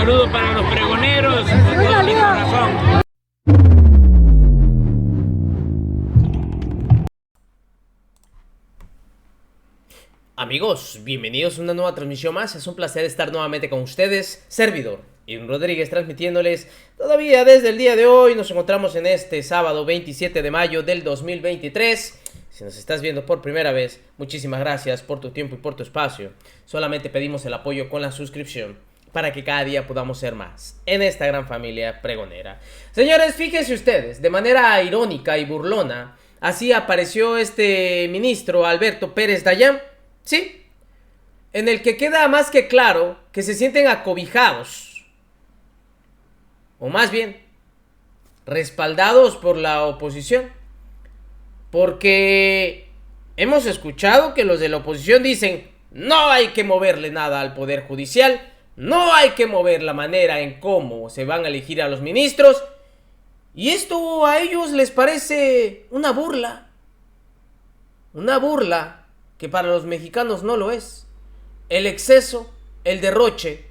saludo para los pregoneros con todo mi corazón. Amigos, bienvenidos a una nueva transmisión más. Es un placer estar nuevamente con ustedes. Servidor Irwin Rodríguez transmitiéndoles todavía desde el día de hoy. Nos encontramos en este sábado 27 de mayo del 2023. Si nos estás viendo por primera vez, muchísimas gracias por tu tiempo y por tu espacio. Solamente pedimos el apoyo con la suscripción para que cada día podamos ser más en esta gran familia pregonera. Señores, fíjense ustedes, de manera irónica y burlona, así apareció este ministro Alberto Pérez Dayán. Sí, en el que queda más que claro que se sienten acobijados, o más bien, respaldados por la oposición, porque hemos escuchado que los de la oposición dicen, no hay que moverle nada al Poder Judicial, no hay que mover la manera en cómo se van a elegir a los ministros, y esto a ellos les parece una burla que para los mexicanos no lo es. El exceso, el derroche,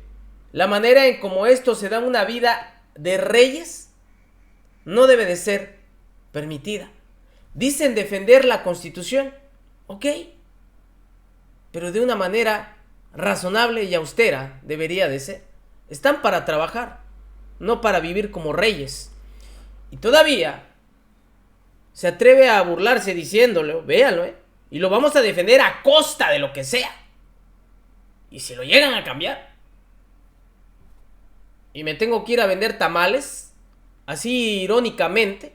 la manera en cómo estos se dan una vida de reyes, no debe de ser permitida. Dicen defender la Constitución, ok, pero de una manera razonable y austera debería de ser. Están para trabajar, no para vivir como reyes. Y todavía se atreve a burlarse diciéndolo, véanlo, y lo vamos a defender a costa de lo que sea. Y si lo llegan a cambiar y me tengo que ir a vender tamales, así irónicamente,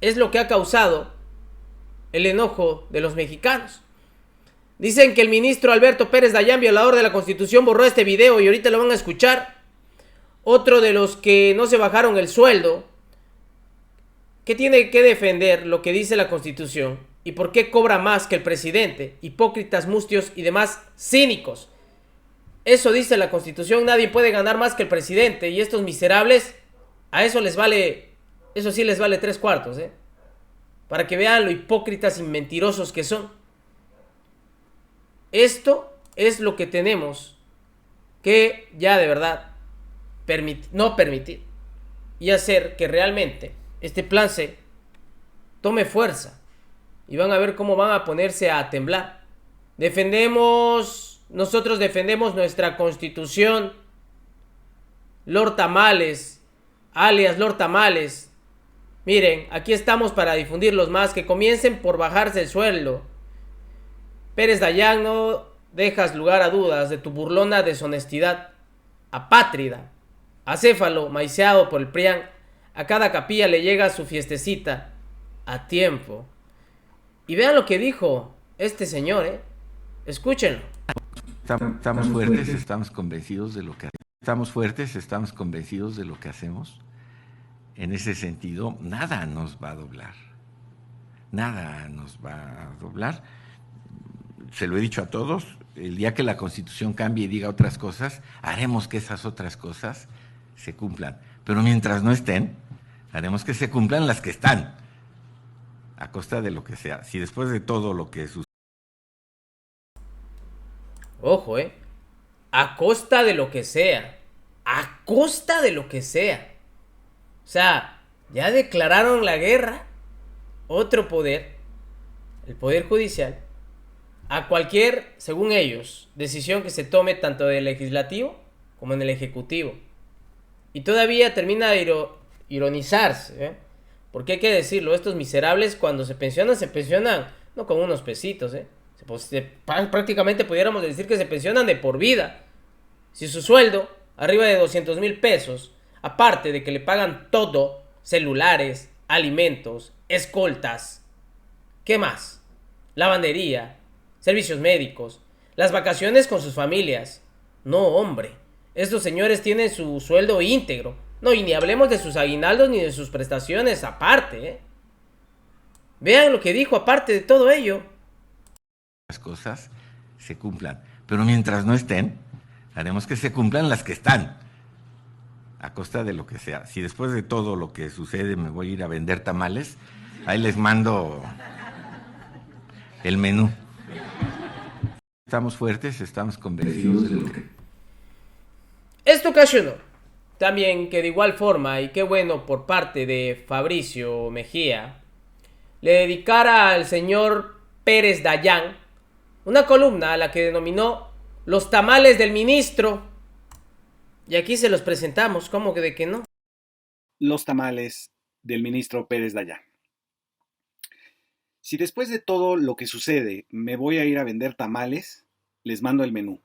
es lo que ha causado el enojo de los mexicanos. Dicen que el ministro Alberto Pérez Dayán, violador de la Constitución, borró este video y ahorita lo van a escuchar. Otro de los que no se bajaron el sueldo, que tiene que defender lo que dice la Constitución y por qué cobra más que el presidente, hipócritas, mustios y demás cínicos. Eso dice la Constitución, nadie puede ganar más que el presidente, y estos miserables, a eso les vale, eso sí les vale 3/4, para que vean lo hipócritas y mentirosos que son. Esto es lo que tenemos que ya de verdad no permitir y hacer que realmente este plan C tome fuerza y van a ver cómo van a ponerse a temblar. Nosotros defendemos nuestra Constitución. Lord Tamales, alias Lord Tamales, miren, aquí estamos para difundirlos más, que comiencen por bajarse el sueldo. Pérez Dayán, no dejas lugar a dudas de tu burlona deshonestidad apátrida, acéfalo maiceado por el PRIAN. A cada capilla le llega su fiestecita a tiempo. Y vean lo que dijo este señor, escúchenlo. Estamos fuertes, estamos convencidos de lo que hacemos. En ese sentido, nada nos va a doblar. Nada nos va a doblar. Se lo he dicho a todos, el día que la Constitución cambie y diga otras cosas, haremos que esas otras cosas se cumplan. Pero mientras no estén, haremos que se cumplan las que están, a costa de lo que sea. Si después de todo lo que sucede... Ojo, a costa de lo que sea. A costa de lo que sea. O sea, ya declararon la guerra. Otro poder, el Poder Judicial, a cualquier, según ellos, decisión que se tome tanto del legislativo como en el ejecutivo. Y todavía termina de ironizarse, porque hay que decirlo, estos miserables cuando se pensionan no con unos pesitos, prácticamente pudiéramos decir que se pensionan de por vida. Si su sueldo, arriba de 200,000 pesos, aparte de que le pagan todo, celulares, alimentos, escoltas, ¿qué más? Lavandería, servicios médicos, las vacaciones con sus familias. No, hombre, estos señores tienen su sueldo íntegro. No, y ni hablemos de sus aguinaldos ni de sus prestaciones aparte, Vean lo que dijo aparte de todo ello. Las cosas se cumplan, pero mientras no estén, haremos que se cumplan las que están, a costa de lo que sea. Si después de todo lo que sucede me voy a ir a vender tamales, ahí les mando el menú. Estamos fuertes, estamos convencidos de lo que... Esto ocasionó también que de igual forma, y qué bueno por parte de Fabricio Mejía, le dedicara al señor Pérez Dayán una columna a la que denominó Los tamales del ministro. Y aquí se los presentamos, ¿cómo que de que no? Los tamales del ministro Pérez Dayán. Si después de todo lo que sucede me voy a ir a vender tamales, les mando el menú.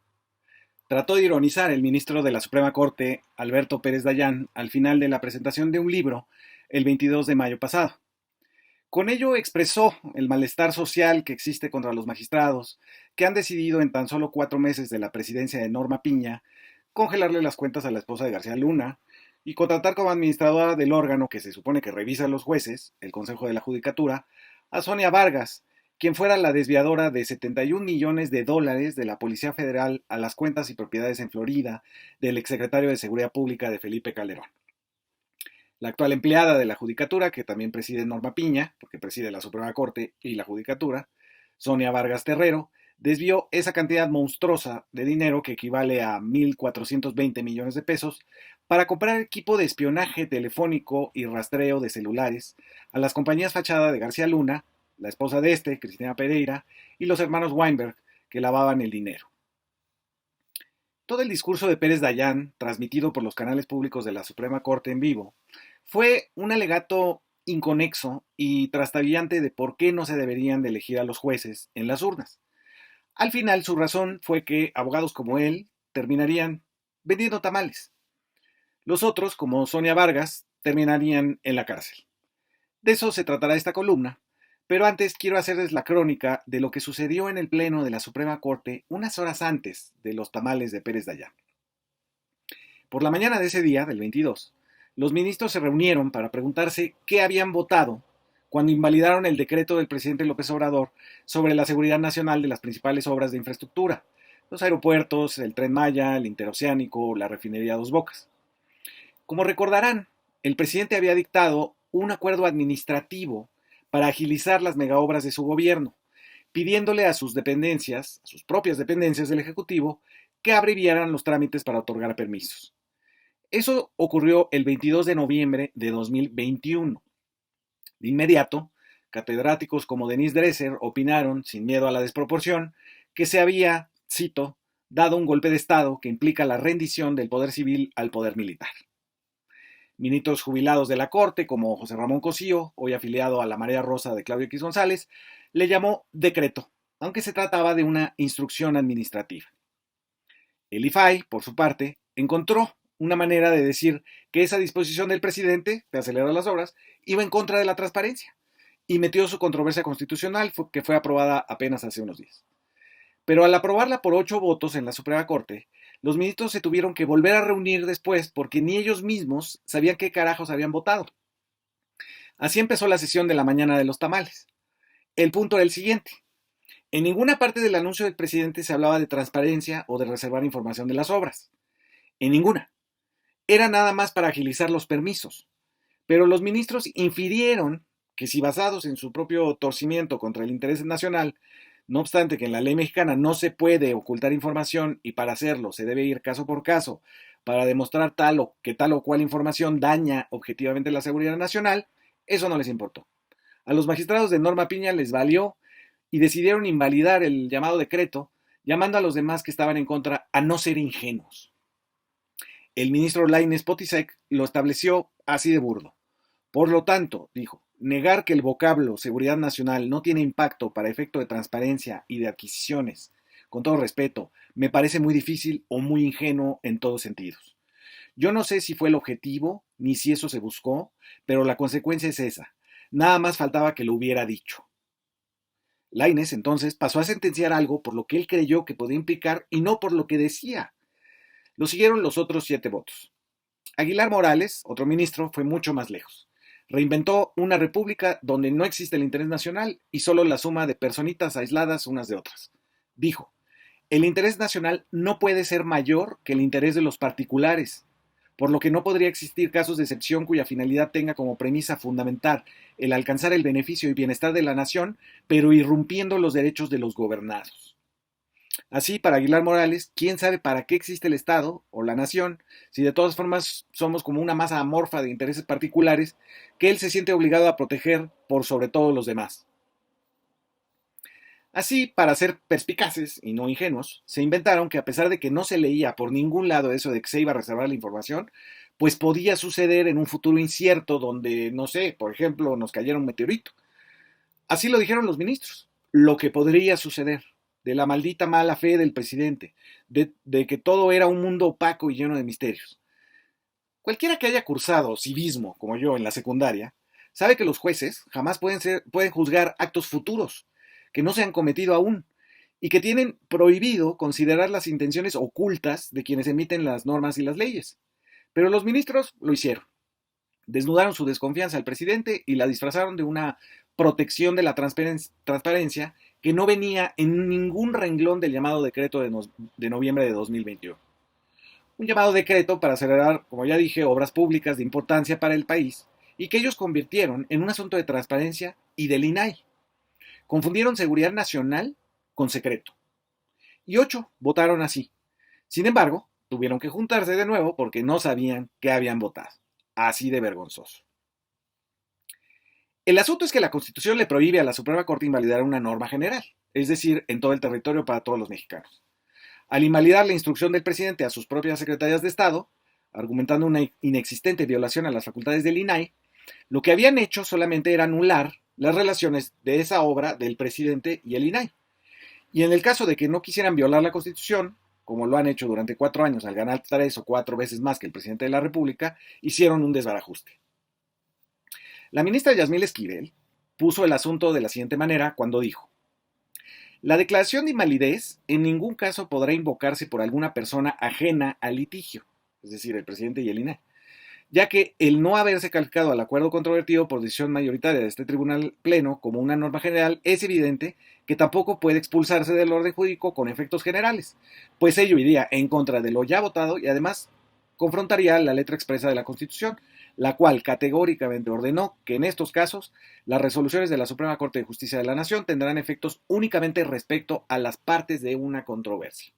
Trató de ironizar el ministro de la Suprema Corte, Alberto Pérez Dayán, al final de la presentación de un libro el 22 de mayo pasado. Con ello expresó el malestar social que existe contra los magistrados, que han decidido en tan solo 4 meses de la presidencia de Norma Piña congelarle las cuentas a la esposa de García Luna y contratar como administradora del órgano que se supone que revisa a los jueces, el Consejo de la Judicatura, a Sonia Vargas, quien fuera la desviadora de $71 millones de la Policía Federal a las cuentas y propiedades en Florida del exsecretario de Seguridad Pública de Felipe Calderón. La actual empleada de la Judicatura, que también preside Norma Piña, porque preside la Suprema Corte y la Judicatura, Sonia Vargas Terrero, desvió esa cantidad monstruosa de dinero que equivale a 1.420 millones de pesos para comprar equipo de espionaje telefónico y rastreo de celulares a las compañías fachada de García Luna, la esposa de Cristina Pereira, y los hermanos Weinberg, que lavaban el dinero. Todo el discurso de Pérez Dayán, transmitido por los canales públicos de la Suprema Corte en vivo, fue un alegato inconexo y trastabillante de por qué no se deberían de elegir a los jueces en las urnas. Al final, su razón fue que abogados como él terminarían vendiendo tamales. Los otros, como Sonia Vargas, terminarían en la cárcel. De eso se tratará esta columna, pero antes quiero hacerles la crónica de lo que sucedió en el Pleno de la Suprema Corte unas horas antes de los tamales de Pérez Dayán. Por la mañana de ese día, del 22, los ministros se reunieron para preguntarse qué habían votado cuando invalidaron el decreto del presidente López Obrador sobre la seguridad nacional de las principales obras de infraestructura, los aeropuertos, el Tren Maya, el Interoceánico, la refinería Dos Bocas. Como recordarán, el presidente había dictado un acuerdo administrativo para agilizar las megaobras de su gobierno, pidiéndole a sus dependencias, a sus propias dependencias del Ejecutivo, que abreviaran los trámites para otorgar permisos. Eso ocurrió el 22 de noviembre de 2021. De inmediato, catedráticos como Denise Dresser opinaron, sin miedo a la desproporción, que se había, cito, dado un golpe de Estado que implica la rendición del poder civil al poder militar. Ministros jubilados de la Corte, como José Ramón Cosío, hoy afiliado a la Marea Rosa de Claudio X González, le llamó decreto, aunque se trataba de una instrucción administrativa. El IFAI, por su parte, encontró una manera de decir que esa disposición del presidente de acelerar las obras iba en contra de la transparencia y metió su controversia constitucional que fue aprobada apenas hace unos días. Pero al aprobarla por 8 votos en la Suprema Corte, los ministros se tuvieron que volver a reunir después porque ni ellos mismos sabían qué carajos habían votado. Así empezó la sesión de la mañana de los tamales. El punto era el siguiente. En ninguna parte del anuncio del presidente se hablaba de transparencia o de reservar información de las obras. En ninguna. Era nada más para agilizar los permisos. Pero los ministros infirieron que si basados en su propio torcimiento contra el interés nacional, no obstante que en la ley mexicana no se puede ocultar información y para hacerlo se debe ir caso por caso para demostrar tal o cual información daña objetivamente la seguridad nacional, eso no les importó. A los magistrados de Norma Piña les valió y decidieron invalidar el llamado decreto, llamando a los demás que estaban en contra a no ser ingenuos. El ministro Lainez Potisek lo estableció así de burdo. Por lo tanto, dijo, negar que el vocablo seguridad nacional no tiene impacto para efecto de transparencia y de adquisiciones, con todo respeto, me parece muy difícil o muy ingenuo en todos sentidos. Yo no sé si fue el objetivo, ni si eso se buscó, pero la consecuencia es esa. Nada más faltaba que lo hubiera dicho. Lainez entonces pasó a sentenciar algo por lo que él creyó que podía implicar y no por lo que decía. Lo siguieron los otros 7 votos. Aguilar Morales, otro ministro, fue mucho más lejos. Reinventó una república donde no existe el interés nacional y solo la suma de personitas aisladas unas de otras. Dijo, el interés nacional no puede ser mayor que el interés de los particulares, por lo que no podría existir casos de excepción cuya finalidad tenga como premisa fundamental el alcanzar el beneficio y bienestar de la nación, pero irrumpiendo los derechos de los gobernados. Así, para Aguilar Morales, quién sabe para qué existe el Estado o la nación, si de todas formas somos como una masa amorfa de intereses particulares que él se siente obligado a proteger por sobre todos los demás. Así, para ser perspicaces y no ingenuos, se inventaron que a pesar de que no se leía por ningún lado eso de que se iba a reservar la información, pues podía suceder en un futuro incierto donde, no sé, por ejemplo, nos cayera un meteorito. Así lo dijeron los ministros, lo que podría suceder, de la maldita mala fe del presidente, de que todo era un mundo opaco y lleno de misterios. Cualquiera que haya cursado civismo, como yo, en la secundaria, sabe que los jueces jamás pueden juzgar actos futuros que no se han cometido aún y que tienen prohibido considerar las intenciones ocultas de quienes emiten las normas y las leyes. Pero los ministros lo hicieron. Desnudaron su desconfianza al presidente y la disfrazaron de una protección de la transparencia que no venía en ningún renglón del llamado decreto de noviembre de 2021. Un llamado decreto para acelerar, como ya dije, obras públicas de importancia para el país y que ellos convirtieron en un asunto de transparencia y del INAI. Confundieron seguridad nacional con secreto. Y 8 votaron así. Sin embargo, tuvieron que juntarse de nuevo porque no sabían qué habían votado. Así de vergonzoso. El asunto es que la Constitución le prohíbe a la Suprema Corte invalidar una norma general, es decir, en todo el territorio para todos los mexicanos. Al invalidar la instrucción del presidente a sus propias secretarias de Estado, argumentando una inexistente violación a las facultades del INAI, lo que habían hecho solamente era anular las relaciones de esa obra del presidente y el INAI. Y en el caso de que no quisieran violar la Constitución, como lo han hecho durante 4 años al ganar 3 o 4 veces más que el presidente de la República, hicieron un desbarajuste. La ministra Yasmín Esquivel puso el asunto de la siguiente manera cuando dijo: la declaración de invalidez en ningún caso podrá invocarse por alguna persona ajena al litigio, es decir, el presidente y el INAI, ya que el no haberse calificado al acuerdo controvertido por decisión mayoritaria de este tribunal pleno como una norma general, es evidente que tampoco puede expulsarse del orden jurídico con efectos generales, pues ello iría en contra de lo ya votado y además confrontaría la letra expresa de la Constitución, la cual categóricamente ordenó que en estos casos las resoluciones de la Suprema Corte de Justicia de la Nación tendrán efectos únicamente respecto a las partes de una controversia.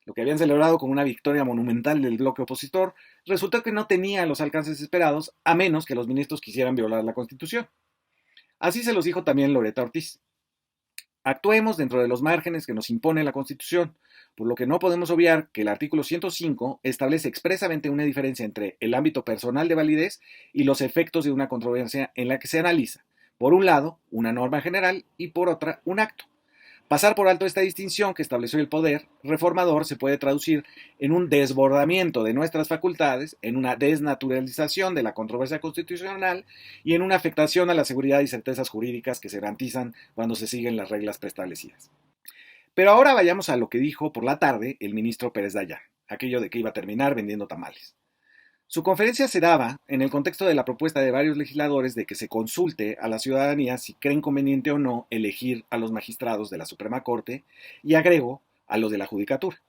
Lo que habían celebrado como una victoria monumental del bloque opositor resultó que no tenía los alcances esperados, a menos que los ministros quisieran violar la Constitución. Así se los dijo también Loretta Ortiz. Actuemos dentro de los márgenes que nos impone la Constitución, por lo que no podemos obviar que el artículo 105 establece expresamente una diferencia entre el ámbito personal de validez y los efectos de una controversia en la que se analiza, por un lado, una norma general y por otra, un acto. Pasar por alto esta distinción que estableció el poder reformador se puede traducir en un desbordamiento de nuestras facultades, en una desnaturalización de la controversia constitucional y en una afectación a la seguridad y certezas jurídicas que se garantizan cuando se siguen las reglas preestablecidas. Pero ahora vayamos a lo que dijo por la tarde el ministro Pérez Dayán, aquello de que iba a terminar vendiendo tamales. Su conferencia se daba en el contexto de la propuesta de varios legisladores de que se consulte a la ciudadanía si creen conveniente o no elegir a los magistrados de la Suprema Corte y agregó a los de la Judicatura.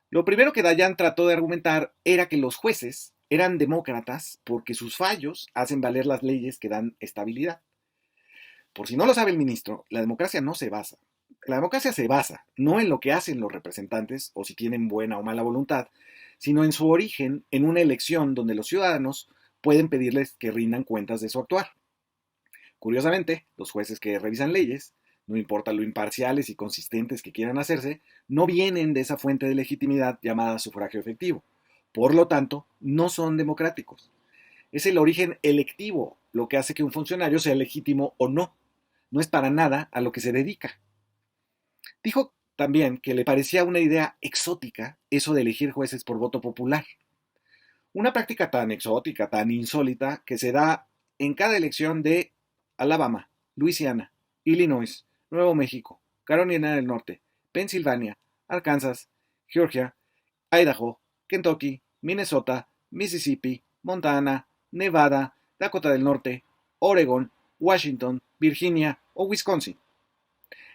Lo primero que Dayán trató de argumentar era que los jueces eran demócratas porque sus fallos hacen valer las leyes que dan estabilidad. Por si no lo sabe el ministro, la democracia no se basa. La democracia se basa no en lo que hacen los representantes o si tienen buena o mala voluntad, sino en su origen en una elección donde los ciudadanos pueden pedirles que rindan cuentas de su actuar. Curiosamente, los jueces que revisan leyes, no importa lo imparciales y consistentes que quieran hacerse, no vienen de esa fuente de legitimidad llamada sufragio efectivo. Por lo tanto, no son democráticos. Es el origen electivo lo que hace que un funcionario sea legítimo o no. No es para nada a lo que se dedica. Dijo también que le parecía una idea exótica eso de elegir jueces por voto popular. Una práctica tan exótica, tan insólita, que se da en cada elección de Alabama, Luisiana, Illinois, Nuevo México, Carolina del Norte, Pensilvania, Arkansas, Georgia, Idaho, Kentucky, Minnesota, Mississippi, Montana, Nevada, Dakota del Norte, Oregon, Washington, Virginia o Wisconsin.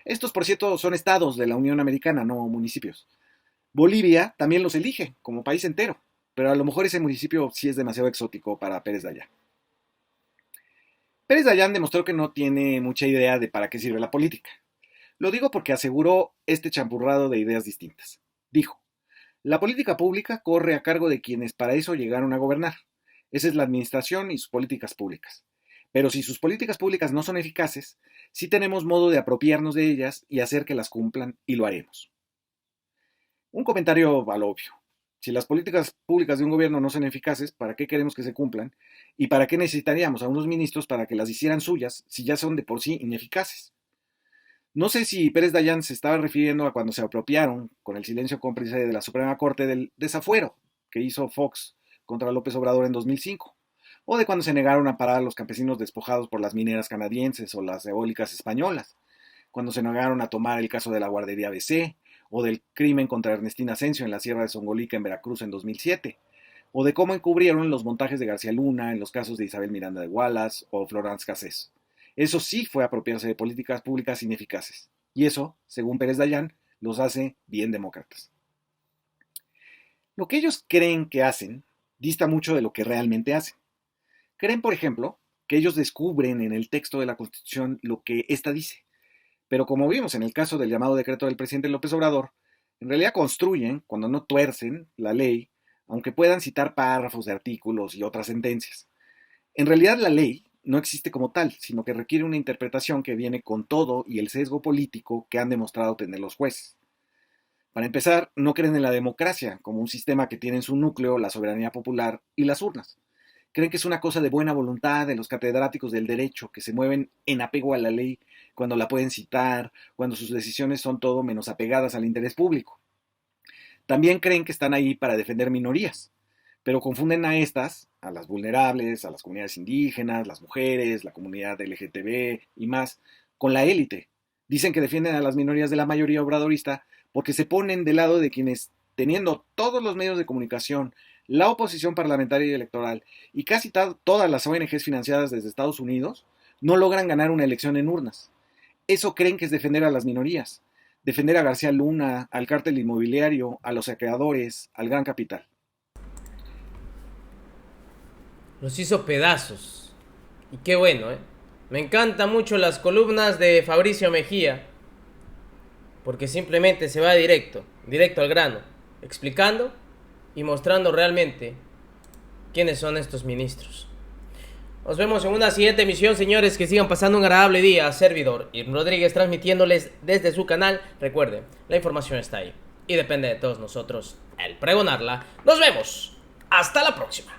Estos, por cierto, son estados de la Unión Americana, no municipios. Bolivia también los elige como país entero, pero a lo mejor ese municipio sí es demasiado exótico para Pérez Dayán. Pérez Dayán demostró que no tiene mucha idea de para qué sirve la política. Lo digo porque aseguró este champurrado de ideas distintas. Dijo, la política pública corre a cargo de quienes para eso llegaron a gobernar. Esa es la administración y sus políticas públicas. Pero si sus políticas públicas no son eficaces, sí tenemos modo de apropiarnos de ellas y hacer que las cumplan, y lo haremos. Un comentario al obvio. Si las políticas públicas de un gobierno no son eficaces, ¿para qué queremos que se cumplan? ¿Y para qué necesitaríamos a unos ministros para que las hicieran suyas si ya son de por sí ineficaces? No sé si Pérez Dayán se estaba refiriendo a cuando se apropiaron, con el silencio cómplice de la Suprema Corte, del desafuero que hizo Fox contra López Obrador en 2005, o de cuando se negaron a parar a los campesinos despojados por las mineras canadienses o las eólicas españolas, cuando se negaron a tomar el caso de la guardería ABC, o del crimen contra Ernestina Asensio en la Sierra de Songolica en Veracruz en 2007, o de cómo encubrieron los montajes de García Luna en los casos de Isabel Miranda de Wallace o Florence Cassés. Eso sí fue apropiarse de políticas públicas ineficaces. Y eso, según Pérez Dayán, los hace bien demócratas. Lo que ellos creen que hacen dista mucho de lo que realmente hacen. Creen, por ejemplo, que ellos descubren en el texto de la Constitución lo que ésta dice. Pero como vimos en el caso del llamado decreto del presidente López Obrador, en realidad construyen, cuando no tuercen, la ley, aunque puedan citar párrafos de artículos y otras sentencias. En realidad la ley no existe como tal, sino que requiere una interpretación que viene con todo y el sesgo político que han demostrado tener los jueces. Para empezar, no creen en la democracia como un sistema que tiene en su núcleo la soberanía popular y las urnas. Creen que es una cosa de buena voluntad de los catedráticos del derecho que se mueven en apego a la ley cuando la pueden citar, cuando sus decisiones son todo menos apegadas al interés público. También creen que están ahí para defender minorías, pero confunden a estas, a las vulnerables, a las comunidades indígenas, las mujeres, la comunidad LGTB y más, con la élite. Dicen que defienden a las minorías de la mayoría obradorista porque se ponen del lado de quienes, teniendo todos los medios de comunicación, la oposición parlamentaria y electoral y casi todas las ONGs financiadas desde Estados Unidos, no logran ganar una elección en urnas. Eso creen que es defender a las minorías, defender a García Luna, al cártel inmobiliario, a los saqueadores, al gran capital. Los hizo pedazos. Y qué bueno, ¿eh? Me encantan mucho las columnas de Fabricio Mejía, porque simplemente se va directo al grano, explicando y mostrando realmente quiénes son estos ministros. Nos vemos en una siguiente emisión, señores. Que sigan pasando un agradable día. Servidor Irm Rodríguez transmitiéndoles desde su canal. Recuerden, la información está ahí y depende de todos nosotros el pregonarla. Nos vemos. Hasta la próxima.